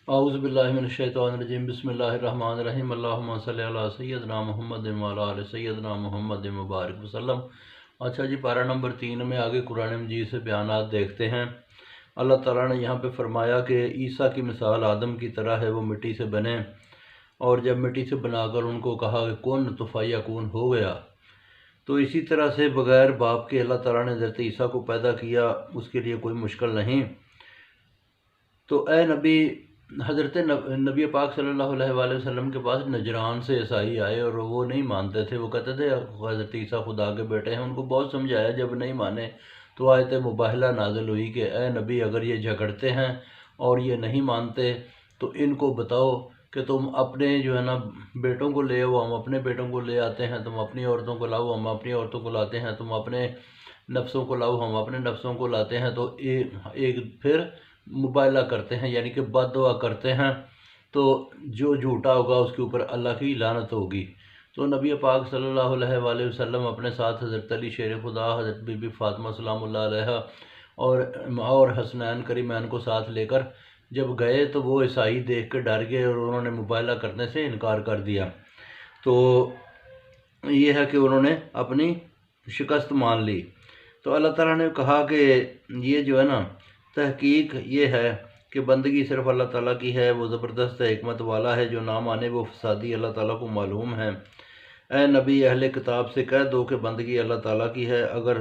اعوذ باللہ من الشیطان الرجیم بسم اللہ الرحمن الرحیم اللہم صلی علی سیدنا محمد وعلی آل سیدنا محمد مبارک وسلم۔ اچھا جی، پارہ نمبر 3 میں آگے قرآن مجید سے بیانات دیکھتے ہیں۔ اللہ تعالیٰ نے یہاں پہ فرمایا کہ عیسیٰ کی مثال آدم کی طرح ہے، وہ مٹی سے بنے، اور جب مٹی سے بنا کر ان کو کہا کہ کن تو فیکون ہو گیا۔ تو اسی طرح سے بغیر باپ کے اللہ تعالیٰ نے حضرت عیسیٰ کو پیدا کیا، اس کے لیے کوئی مشکل نہیں۔ تو اے نبی، حضرت نبی پاک صلی اللہ علیہ وآلہ وسلم کے پاس نجران سے عیسائی آئے اور وہ نہیں مانتے تھے، وہ کہتے تھے حضرت عیسیٰ خدا کے بیٹے ہیں۔ ان کو بہت سمجھایا، جب نہیں مانے تو آیت مباہلہ نازل ہوئی کہ اے نبی، اگر یہ جھگڑتے ہیں اور یہ نہیں مانتے تو ان کو بتاؤ کہ تم اپنے جو ہے نا بیٹوں کو لے آؤ، ہم اپنے بیٹوں کو لے آتے ہیں، تم اپنی عورتوں کو لاؤ، ہم اپنی عورتوں کو لاتے ہیں، تم اپنے نفسوں کو لاؤ، ہم اپنے نفسوں کو لاتے ہیں۔ تو ایک پھر مباہلہ کرتے ہیں، یعنی کہ بد دعا کرتے ہیں، تو جو جھوٹا ہوگا اس کے اوپر اللہ کی لعنت ہوگی۔ تو نبی پاک صلی اللہ علیہ وآلہ وسلم اپنے ساتھ حضرت علی شیر خدا، حضرت بی بی فاطمہ سلام اللہ علیہ اور حسنین کریمین کو ساتھ لے کر جب گئے تو وہ عیسائی دیکھ کے ڈر گئے اور انہوں نے مباہلہ کرنے سے انکار کر دیا۔ تو یہ ہے کہ انہوں نے اپنی شکست مان لی۔ تو اللہ تعالیٰ نے کہا کہ یہ جو ہے نا تحقیق یہ ہے کہ بندگی صرف اللہ تعالیٰ کی ہے، وہ زبردست حکمت والا ہے، جو نہ مانے وہ فسادی اللہ تعالیٰ کو معلوم ہے۔ اے نبی، اہل کتاب سے کہہ دو کہ بندگی اللہ تعالیٰ کی ہے، اگر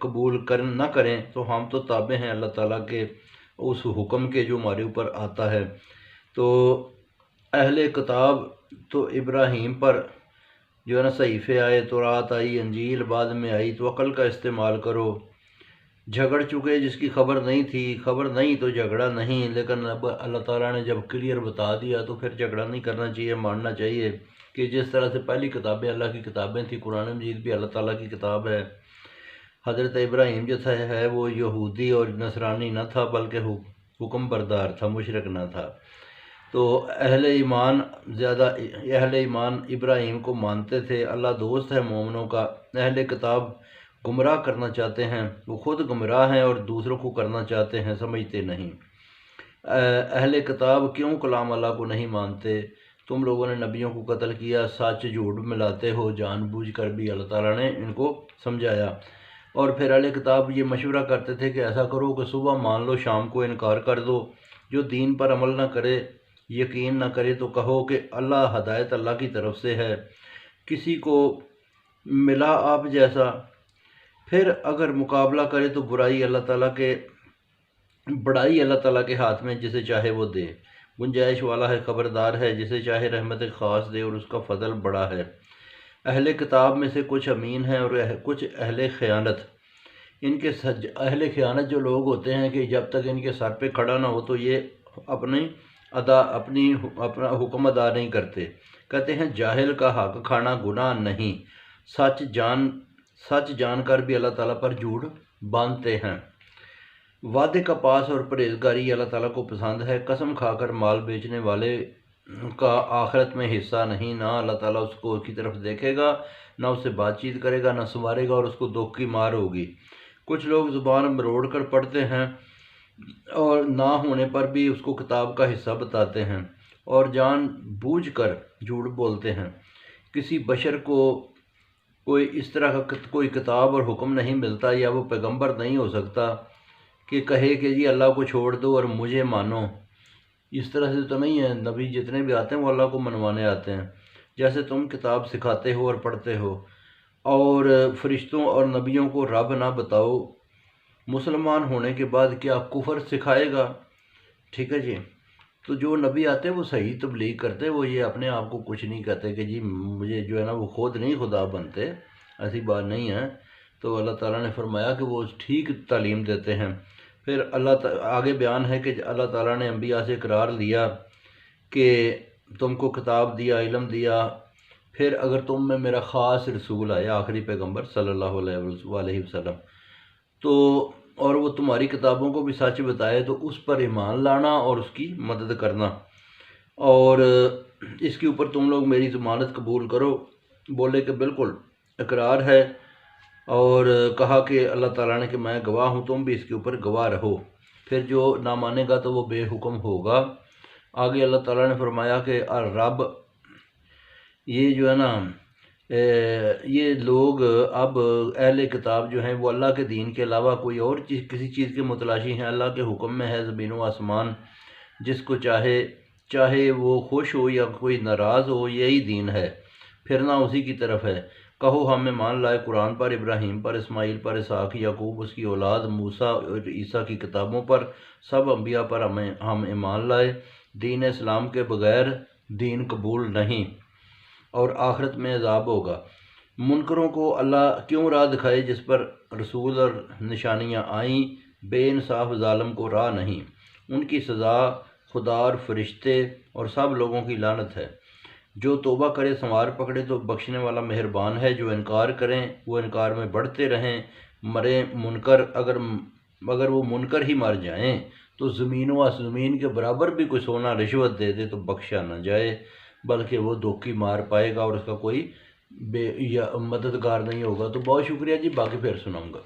قبول نہ کریں تو ہم تو تابع ہیں اللہ تعالیٰ کے اس حکم کے جو ہمارے اوپر آتا ہے۔ تو اہل کتاب تو ابراہیم پر جو ہے نا صحیفے آئے، تورات آئی، انجیل بعد میں آئی، تو عقل کا استعمال کرو۔ جھگڑ چکے جس کی خبر نہیں تھی، خبر نہیں تو جھگڑا نہیں، لیکن اب اللہ تعالیٰ نے جب کلیئر بتا دیا تو پھر جھگڑا نہیں کرنا چاہیے، ماننا چاہیے کہ جس طرح سے پہلی کتابیں اللہ کی کتابیں تھیں، قرآن مجید بھی اللہ تعالیٰ کی کتاب ہے۔ حضرت ابراہیم جو ہے وہ یہودی اور نصرانی نہ تھا، بلکہ حکم بردار تھا، مشرک نہ تھا۔ تو اہل ایمان ابراہیم کو مانتے تھے، اللہ دوست ہے مومنوں کا۔ اہل کتاب گمراہ کرنا چاہتے ہیں، وہ خود گمراہ ہیں اور دوسروں کو کرنا چاہتے ہیں، سمجھتے نہیں۔ اہل کتاب کیوں کلام اللہ کو نہیں مانتے؟ تم لوگوں نے نبیوں کو قتل کیا، سچ جھوٹ ملاتے ہو جان بوجھ کر بھی، اللہ تعالیٰ نے ان کو سمجھایا۔ اور پھر اہل کتاب یہ مشورہ کرتے تھے کہ ایسا کرو کہ صبح مان لو، شام کو انکار کر دو۔ جو دین پر عمل نہ کرے، یقین نہ کرے، تو کہو کہ اللہ ہدایت اللہ کی طرف سے ہے، کسی کو ملا آپ جیسا۔ پھر اگر مقابلہ کرے تو بڑائی اللہ تعالیٰ کے ہاتھ میں، جسے چاہے وہ دے، گنجائش والا ہے، خبردار ہے، جسے چاہے رحمت خاص دے، اور اس کا فضل بڑا ہے۔ اہل کتاب میں سے کچھ امین ہیں اور کچھ اہل خیانت۔ اہل خیانت جو لوگ ہوتے ہیں کہ جب تک ان کے سر پہ کھڑا نہ ہو تو یہ اپنا حکم ادا نہیں کرتے۔ کہتے ہیں جاہل کا حق کھانا گناہ نہیں، سچ جان کر بھی اللہ تعالیٰ پر جھوٹ باندھتے ہیں۔ وعدے کا پاس اور پرہیزگاری اللہ تعالیٰ کو پسند ہے۔ قسم کھا کر مال بیچنے والے کا آخرت میں حصہ نہیں، نہ اللہ تعالیٰ اس کو کی طرف دیکھے گا، نہ اس سے بات چیت کرے گا، نہ سنوارے گا، اور اس کو دکھ کی مار ہوگی۔ کچھ لوگ زبان مروڑ کر پڑھتے ہیں اور نہ ہونے پر بھی اس کو کتاب کا حصہ بتاتے ہیں، اور جان بوجھ کر جھوٹ بولتے ہیں۔ کسی بشر کو کوئی اس طرح کا کوئی کتاب اور حکم نہیں ملتا، یا وہ پیغمبر نہیں ہو سکتا کہ کہے کہ جی اللہ کو چھوڑ دو اور مجھے مانو۔ اس طرح سے تو نہیں ہے، نبی جتنے بھی آتے ہیں وہ اللہ کو منوانے آتے ہیں۔ جیسے تم کتاب سکھاتے ہو اور پڑھتے ہو، اور فرشتوں اور نبیوں کو رب نہ بتاؤ، مسلمان ہونے کے بعد کیا کفر سکھائے گا؟ ٹھیک ہے جی۔ تو جو نبی آتے ہیں وہ صحیح تبلیغ کرتے، وہ یہ اپنے آپ کو کچھ نہیں کہتے کہ جی مجھے جو ہے نا، وہ خود نہیں خدا بنتے، ایسی بات نہیں ہے۔ تو اللہ تعالیٰ نے فرمایا کہ وہ ٹھیک تعلیم دیتے ہیں۔ پھر آگے بیان ہے کہ اللہ تعالیٰ نے انبیاء سے اقرار لیا کہ تم کو کتاب دیا، علم دیا، پھر اگر تم میں میرا خاص رسول آیا، آخری پیغمبر صلی اللہ علیہ وسلم، تو اور وہ تمہاری کتابوں کو بھی سچ بتائے تو اس پر ایمان لانا اور اس کی مدد کرنا، اور اس کے اوپر تم لوگ میری ضمانت قبول کرو۔ بولے کہ بالکل اقرار ہے، اور کہا کہ اللہ تعالیٰ نے کہ میں گواہ ہوں، تم بھی اس کے اوپر گواہ رہو۔ پھر جو نہ مانے گا تو وہ بے حکم ہوگا، آگے اللہ تعالیٰ نے فرمایا کہ رب یہ جو ہے نا یہ لوگ اب اہل کتاب جو ہیں وہ اللہ کے دین کے علاوہ کوئی اور چیز کسی چیز کے متلاشی ہیں۔ اللہ کے حکم میں ہے زمین و آسمان، جس کو چاہے وہ خوش ہو یا کوئی ناراض ہو، یہی دین ہے، پھرنا اسی کی طرف ہے۔ کہو ہم ایمان لائے قرآن پر، ابراہیم پر، اسماعیل پر، اسحاق، یعقوب، اس کی اولاد، موسیٰ اور عیسیٰ کی کتابوں پر، سب انبیاء پر ہم ایمان لائے۔ دین اسلام کے بغیر دین قبول نہیں اور آخرت میں عذاب ہوگا۔ منکروں کو اللہ کیوں راہ دکھائے جس پر رسول اور نشانیاں آئیں؟ بے انصاف ظالم کو راہ نہیں۔ ان کی سزا خدا اور فرشتے اور سب لوگوں کی لعنت ہے۔ جو توبہ کرے سنوار پکڑے تو بخشنے والا مہربان ہے، جو انکار کریں وہ انکار میں بڑھتے رہیں۔ مرے منکر، اگر وہ منکر ہی مر جائیں تو زمین کے برابر بھی کوئی سونا رشوت دے دے تو بخشا نہ جائے، بلکہ وہ دھوکھی مار پائے گا اور اس کا کوئی مددگار نہیں ہوگا۔ تو بہت شکریہ جی، باقی پھر سناؤں گا۔